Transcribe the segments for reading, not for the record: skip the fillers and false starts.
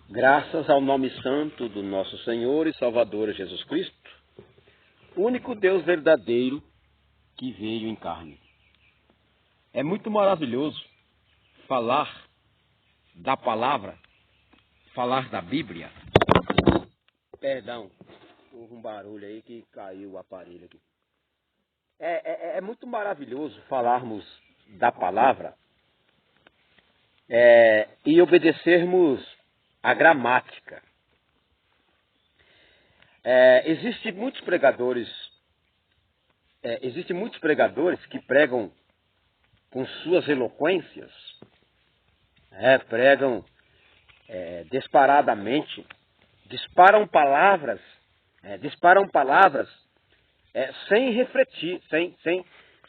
Graças ao nome santo do nosso Senhor e Salvador Jesus Cristo, o único Deus verdadeiro que veio em carne. É muito maravilhoso falar da palavra, falar da Bíblia. Perdão, houve um barulho aí que caiu o aparelho aqui. É muito maravilhoso falarmos da palavra e obedecermos a gramática. Existem muitos pregadores que pregam com suas eloquências, pregam desparadamente, disparam palavras sem refletir,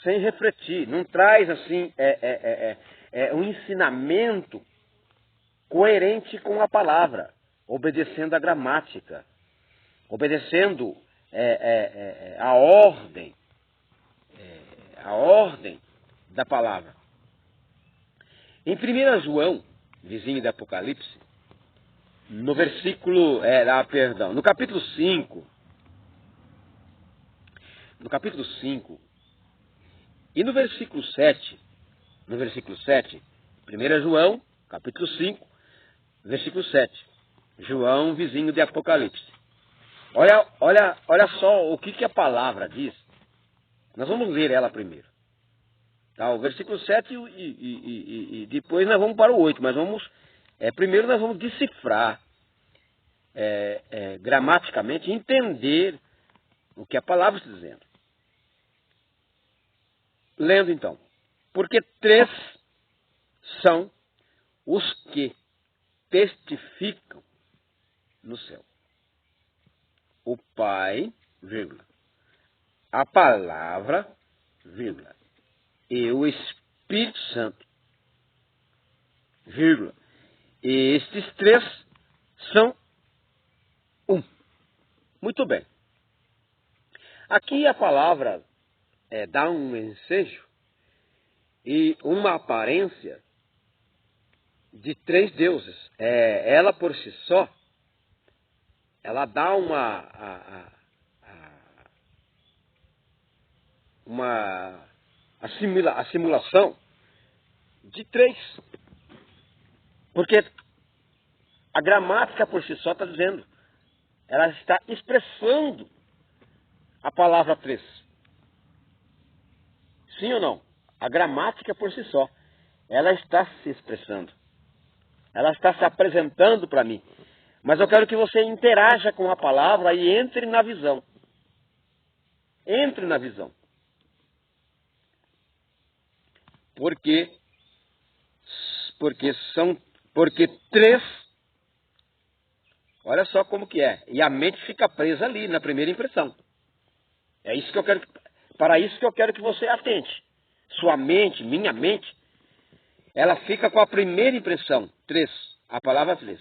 sem refletir, não traz assim um ensinamento coerente com a palavra, obedecendo a gramática, obedecendo a ordem da palavra. Em 1 João, vizinho de Apocalipse, no capítulo 5, e no versículo 7, 1 João, capítulo 5, versículo 7, João, vizinho de Apocalipse. Olha só o que a palavra diz. Nós vamos ler ela primeiro. Tá, o versículo 7 e depois nós vamos para o 8, mas primeiro nós vamos decifrar gramaticamente, entender o que a palavra está dizendo. Lendo então. Porque três são os que testificam no céu: o Pai, vírgula, a palavra, vírgula, e o Espírito Santo, vírgula. E estes três são um. Muito bem. Aqui a palavra dá um ensejo e uma aparência de três deuses. Ela por si só, ela dá a simulação de três. Porque a gramática por si só está dizendo, ela está expressando a palavra três. Sim ou não? A gramática por si só, ela está se expressando. Ela está se apresentando para mim. Mas eu quero que você interaja com a palavra e entre na visão. Entre na visão. Porque três, olha só como que é. E a mente fica presa ali na primeira impressão. Para isso que eu quero que você atente. Sua mente, minha mente, ela fica com a primeira impressão. Três. A palavra três.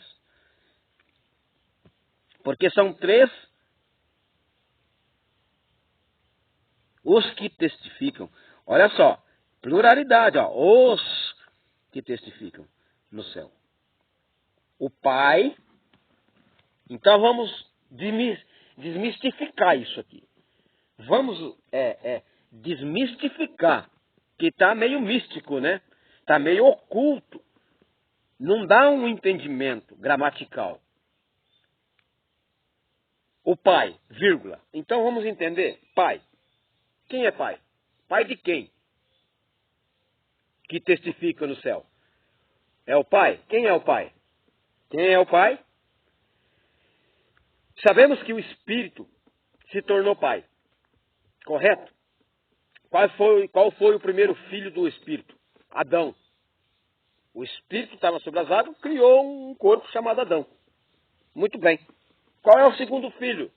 Porque são três os que testificam. Olha só, pluralidade, ó, os que testificam no céu. O Pai. Então vamos desmistificar isso aqui. Vamos desmistificar, que está meio místico, né? Está meio oculto. Não dá um entendimento gramatical. O Pai, vírgula. Então vamos entender. Pai. Quem é Pai? Pai de quem? Que testifica no céu. É o Pai? Quem é o Pai? Quem é o Pai? Sabemos que o Espírito se tornou Pai. Correto? Qual foi o primeiro filho do Espírito? Adão. O Espírito estava sobre as águas, criou um corpo chamado Adão. Muito bem. Qual é o segundo filho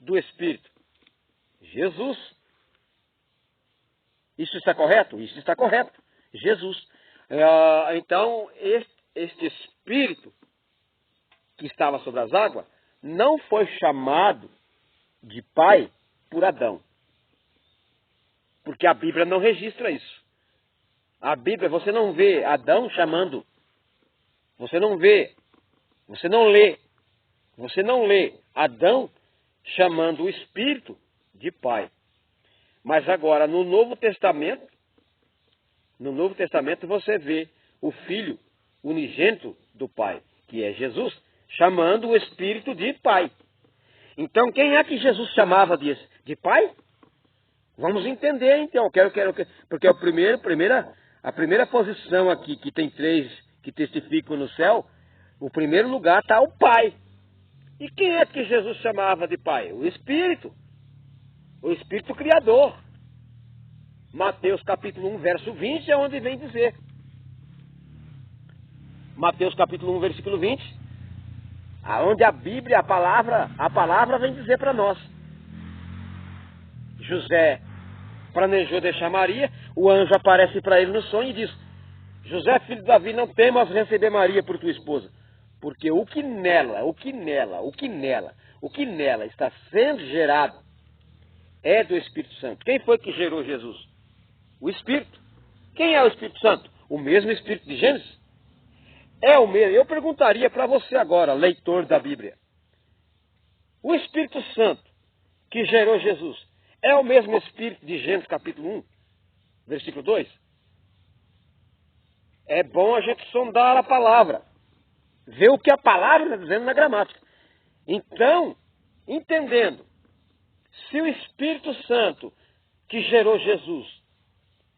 do Espírito? Jesus. Isso está correto? Isso está correto. Jesus. Então, este Espírito que estava sobre as águas não foi chamado de Pai por Adão. Porque a Bíblia não registra isso. A Bíblia, você não vê Adão chamando. Você não vê Você não lê Adão chamando o Espírito de Pai. Mas agora, no Novo Testamento você vê o Filho unigênito do Pai, que é Jesus, chamando o Espírito de Pai. Então, quem é que Jesus chamava de Pai? Vamos entender, então. Porque a primeira posição aqui, que tem 3 que testificam no céu, o primeiro lugar está o Pai. E quem é que Jesus chamava de Pai? O Espírito Criador. Mateus capítulo 1, verso 20 é onde vem dizer. Mateus capítulo 1, versículo 20, aonde a Bíblia, a palavra vem dizer para nós. José planejou deixar Maria, o anjo aparece para ele no sonho e diz: José, filho de Davi, não temas receber Maria por tua esposa, porque o que nela está sendo gerado é do Espírito Santo. Quem foi que gerou Jesus? O Espírito. Quem é o Espírito Santo? O mesmo Espírito de Gênesis? É o mesmo. Eu perguntaria para você agora, leitor da Bíblia. O Espírito Santo que gerou Jesus é o mesmo Espírito de Gênesis capítulo 1, versículo 2? É bom a gente sondar a palavra, ver o que a palavra está dizendo na gramática. Então, entendendo, se o Espírito Santo que gerou Jesus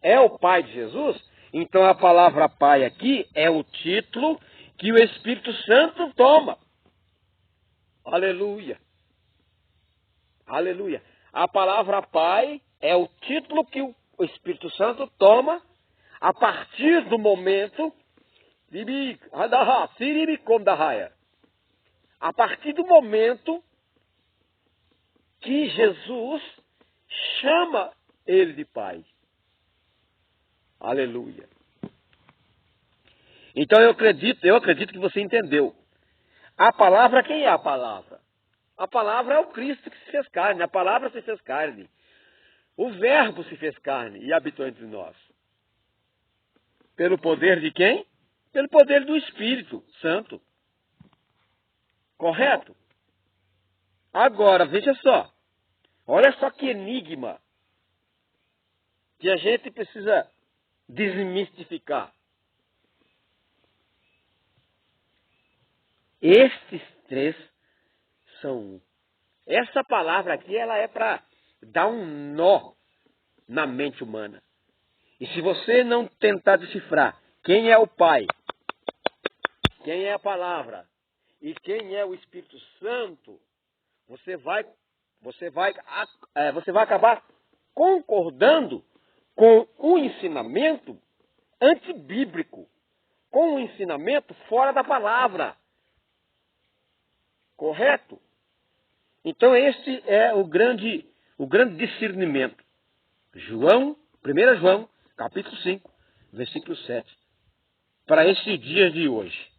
é o Pai de Jesus, então a palavra Pai aqui é o título que o Espírito Santo toma. Aleluia. Aleluia. A palavra Pai é o título que o Espírito Santo toma a partir do momento, a partir do momento que Jesus chama ele de Pai. Aleluia. Então eu acredito que você entendeu. A palavra, quem é a palavra? A palavra é o Cristo que se fez carne. A palavra se fez carne. O Verbo se fez carne e habitou entre nós. Pelo poder de quem? Pelo poder do Espírito Santo. Correto? Agora, veja só. Olha só que enigma que a gente precisa desmistificar. Estes 3 são um. Essa palavra aqui, ela é para dar um nó na mente humana. E se você não tentar decifrar quem é o Pai, quem é a palavra e quem é o Espírito Santo, você vai acabar concordando com um ensinamento antibíblico, com um ensinamento fora da palavra. Correto? Então este é o grande discernimento. 1 João, capítulo 5, versículo 7. Para esses dias de hoje.